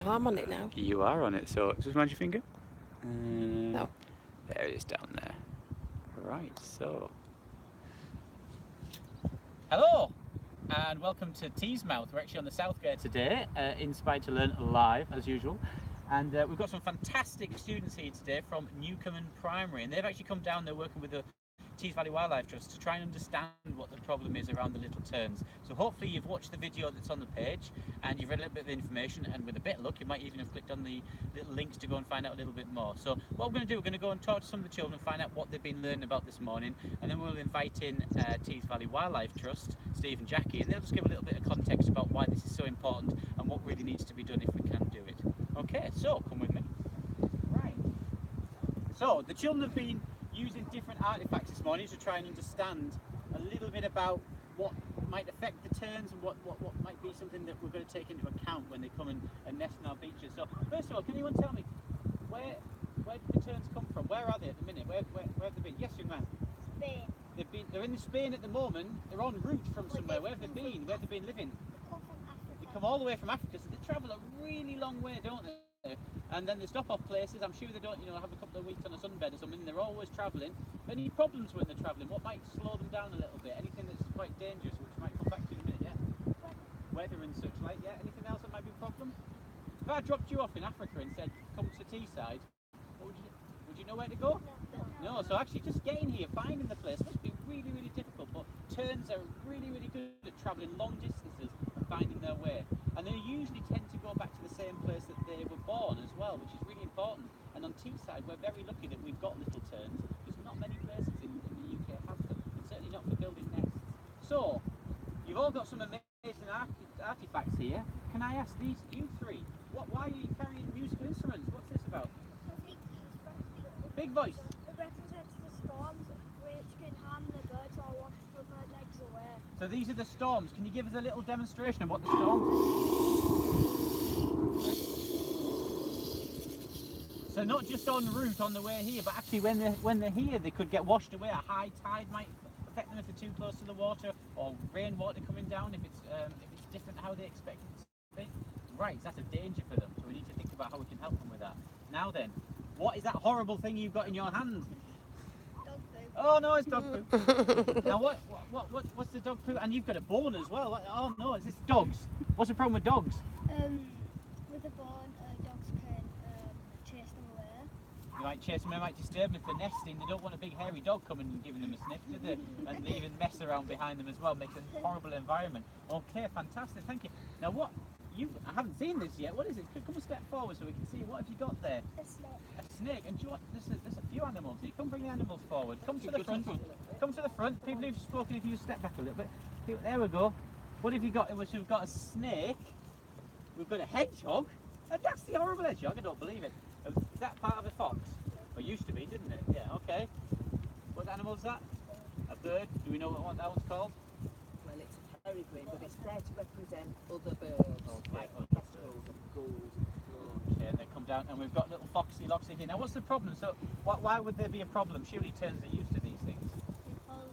I'm on it now. You are on it, so just mind your finger. No. There it is down there. Right, so. Hello, and welcome to Teesmouth. We're actually on the South Gate today, Inspired to Learn Live, as usual. And we've got some fantastic students here today from Newcomen Primary, and they've actually come down, they're working with the Tees Valley Wildlife Trust to try and understand what the problem is around the little terns. So hopefully you've watched the video that's on the page and you've read a little bit of information, and with a bit of luck you might even have clicked on the little links to go and find out a little bit more. So what we're going to do, we're going to go and talk to some of the children and find out what they've been learning about this morning, and then we'll invite in Tees Valley Wildlife Trust, Steve and Jackie, and they'll just give a little bit of context about why this is so important and what really needs to be done if we can do it. Okay, so come with me. Right. So the children have been using different artifacts this morning to try and understand a little bit about what might affect the terns and what might be something that we're going to take into account when they come and nest in our beaches. So first of all, can anyone tell me where did the terns come from? Where are they at the minute? Where have they been? Yes, young man. Spain. They're in Spain at the moment. They're en route from somewhere. Where have they been? Where have they been living? They come from Africa. They come all the way from Africa, so they travel a really long way, don't they? And then they stop off places. I'm sure they don't, have a couple of weeks on a sunbed or something. They're always travelling. Any problems when they're travelling? What might slow them down a little bit? Anything that's quite dangerous, which might come back to in a minute, yeah? Weather and such like, yeah? Anything else that might be a problem? If I dropped you off in Africa and said, come to Teesside, would you know where to go? No, so actually just getting here, finding the place must be really, really difficult, but terns are really, really good at travelling long distances and finding their way. And they usually tend to go back to the same place that they were born as well, which is really important. And on Teesside, we're very lucky that we've got little terns, because not many places in the UK have them, and certainly not for building nests. So, you've all got some amazing artifacts here. Can I ask you three, why are you carrying musical instruments? What's this about? Big voice. It represents the storms which can harm the birds or wash the bird legs away. So these are the storms. Can you give us a little demonstration of what the storm is? So not just en route on the way here, but actually when they're here, they could get washed away. A high tide might affect them if they're too close to the water, or rainwater coming down if it's different how they expect it to be. Right, that's a danger for them. So we need to think about how we can help them with that. Now then, what is that horrible thing you've got in your hand? Dog food. Oh no, it's dog poo. Now what's the dog poo? And you've got a bone as well. Oh no, is this dogs? What's the problem with dogs? With the bone, dogs can chase them away. You might chase them, they might disturb them if they're nesting. They don't want a big hairy dog coming and giving them a sniff, do they? And leaving mess around behind them as well, makes a horrible environment. Okay, fantastic, thank you. Now I haven't seen this yet. What is it? Come a step forward so we can see. What have you got there? A snake. A snake. And do you want, there's a few animals here. Come bring the animals forward. Come to the front. Come to the front. People who've spoken, if you step back a little bit. There we go. What have you got? We've got a snake. We've got a hedgehog. A nasty, horrible hedgehog. I don't believe it. Is that part of a fox? Or used to be, didn't it? Yeah, okay. What animal is that? A bird. Do we know what that one's called? Well, it's a peregrine, but it's there to represent other birds, like kestrels and gulls. Okay, and they come down, and we've got little foxy loxy here. Now, what's the problem? So, why would there be a problem? Surely terns are used to these things. Because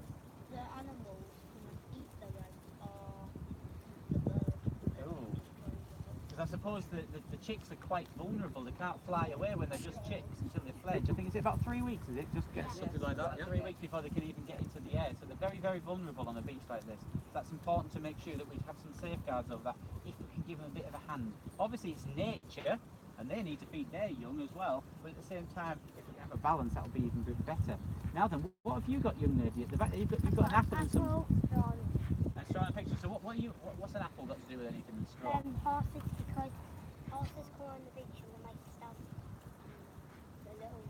the animals can eat the egg or the bird. Oh. Because I suppose the chicks are quite vulnerable. They can't fly away when they're just chicks until they fledge. I think it's about 3 weeks, is it? Just something like that. 3 weeks before they can even get into the air. So they're very, very vulnerable on a beach like this. That's important to make sure that we have some safeguards over that if we can give them a bit of a hand. Obviously, it's nature, and they need to feed their young as well. But at the same time, if we have a balance, that'll be even bit better. Now then, what have you got, young lady? At the back, you've got an apple and some. And straw and a picture. So what's an apple got to do with anything in straw? Horses, because horses go on the beach and they might stab the little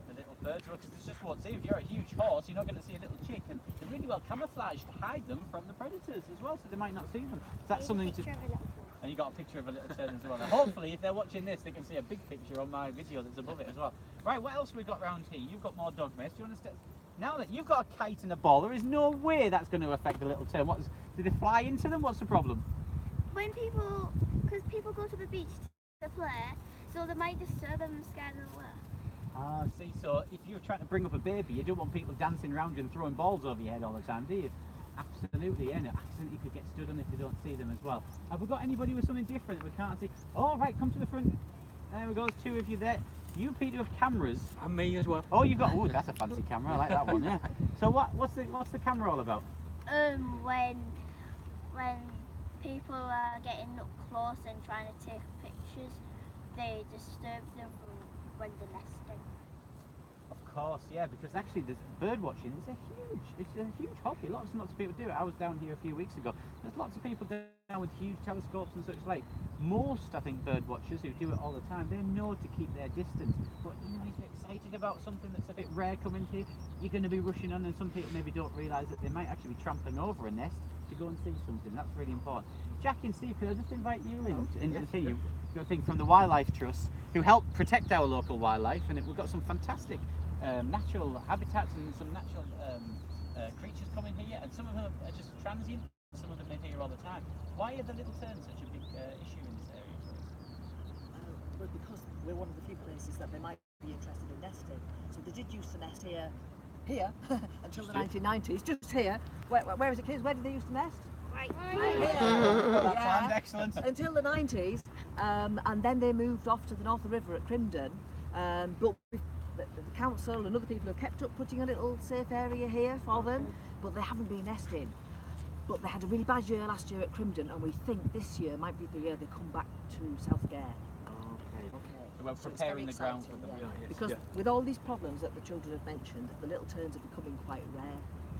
The little birds, because it's just won't see. If you're a huge horse, you're not going to see a little chick, and they're really well camouflaged to hide them from the predators as well, so they might not see them. So that's something to. And you got a picture of a little tern as well. Now, hopefully, if they're watching this, they can see a big picture on my video that's above it as well. Right, what else have we got round here? You've got more dog mess. Do you want to step? Now that you've got a kite and a ball, there is no way that's going to affect the little tern. Do they fly into them? What's the problem? Because people go to the beach to play, so they might disturb them and scare them away. Ah, see, so if you're trying to bring up a baby, you don't want people dancing around you and throwing balls over your head all the time, do you? Absolutely, and accidentally could get stood on if they don't see them as well. Have we got anybody with something different that we can't see? Oh, right, come to the front. There we go, there's two of you there. You, Peter, have cameras. And me as well. Oh, you've got, oh, that's a fancy camera, I like that one, yeah. So what's the camera all about? When people are getting up close and trying to take pictures, they disturb them from when they're nesting. Of course, yeah, because actually bird watching is a huge hobby. Lots and lots of people do it. I was down here a few weeks ago. There's lots of people down with huge telescopes and such like. Most, I think, bird watchers who do it all the time, they know to keep their distance. But you know, if you're excited about something that's a bit rare coming to you, you're going to be rushing on, and some people maybe don't realise that they might actually be trampling over a nest to go and see something. That's really important. Jackie and Steve, could I just invite you in to see you? Got a thing from the Wildlife Trust, who help protect our local wildlife, and we've got some fantastic natural habitats and some natural creatures coming here, and some of them are just transient, some of them live here all the time. Why are the little terns such a big issue in this area for us? Well, because we're one of the few places that they might be interested in nesting. So they did used to nest here until the 1990s, just here. Where is it, kids? Where did they used to nest? Right. That Yeah. sounds excellent. Until the 90s, and then they moved off to the north of the river at Crimdon. But the council and other people have kept up putting a little safe area here for them, but they haven't been nesting. But they had a really bad year last year at Crimdon, and we think this year might be the year they come back to Southgate. Okay. So we're So it's preparing very the ground for exciting, them. yeah. Because with all these problems that the children have mentioned, the little terns are becoming quite rare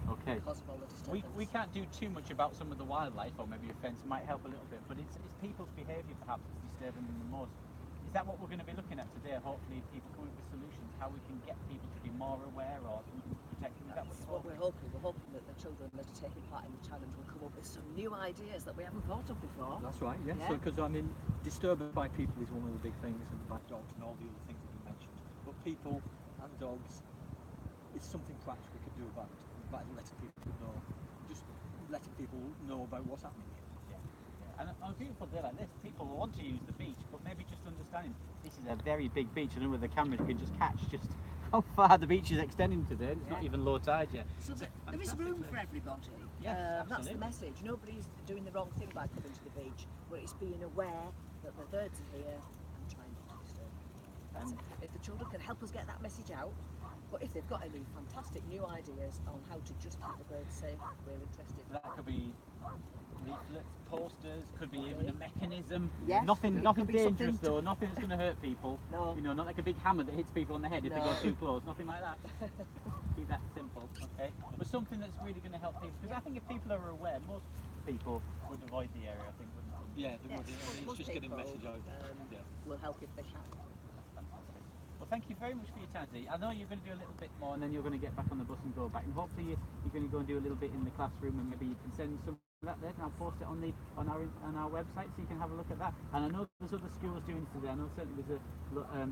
Okay. because of all the disturbance. We can't do too much about some of the wildlife, or maybe a fence might help a little bit, but it's people's behaviour perhaps that's disturbing them the most. Is that what we're going to be looking at today? Hopefully people come up with solutions, how we can get people to be more aware or protect them. Is that That's what what we're hoping. We're hoping that the children that are taking part in the challenge will come up with some new ideas that we haven't thought of before. That's right, yeah. Yeah. So, because I mean, disturbed by people is one of the big things, and by dogs and all the other things that you mentioned. But people and dogs, it's something practical we could do about letting people know, just letting people know about what's happening here. And on a beautiful day like this, people will want to use the beach, but maybe just understanding this is a very big beach, and with the cameras you can just catch just how far the beach is extending today. It's not even low tide yet. So there is Fantastic room place. for everybody. Yes, that's the absolutely. message. Nobody's doing the wrong thing by coming to the beach, but it's being aware that the birds are here and trying not to disturb them. That's it. If the children can help us get that message out, but if they've got any fantastic new ideas on how to just keep the birds safe, we're interested. That could be leaflets, posters, could be even a mechanism. Yes, Nothing it could be dangerous something though, nothing that's going to hurt people. No. You know, not like a big hammer that hits people on the head if they go No. too close, nothing like that. Keep that simple, okay? But something that's really going to help people, because I think if people are aware, most people would avoid the area, I think, wouldn't they? Yeah, the Yes, it's most just getting a people, message out. Yeah. will help if they can. That's fantastic. Well, thank you very much for your time today. I know you're going to do a little bit more and then you're going to get back on the bus and go back, and hopefully you're going to go and do a little bit in the classroom, and maybe you can send some of that there, and I'll post it on our website so you can have a look at that. And I know there's other schools doing this today. I know certainly there's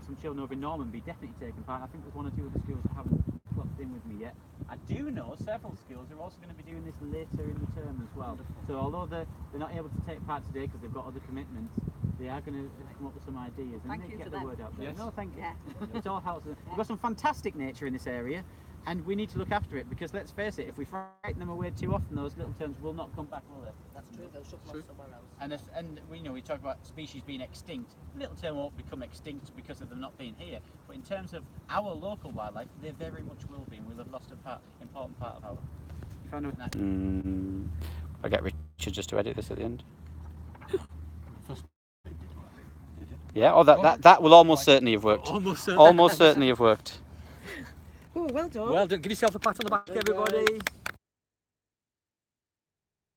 some children over in Normanby definitely taking part. I think there's one or two other schools that haven't clocked in with me yet. I do know several schools are also going to be doing this later in the term as well. So although they're not able to take part today because they've got other commitments, they are going to come up with some ideas and Thank you get to the them. word out there. Yes. No, thank you. Yeah. It all helps. We've got some fantastic nature in this area, and we need to look after it, because let's face it, if we frighten them away too often, those little terns will not come back, will they? That's true. They'll shut them off somewhere else. And we talk about species being extinct. Little tern won't become extinct because of them not being here. But in terms of our local wildlife, they very much will be, and we'll have lost important part of our. If I know that. I'll get Richard just to edit this at the end. Yeah, oh, that will almost certainly have worked. Almost certainly. Almost certainly have worked. Oh, well done. Well done. Give yourself a pat on the back, everybody.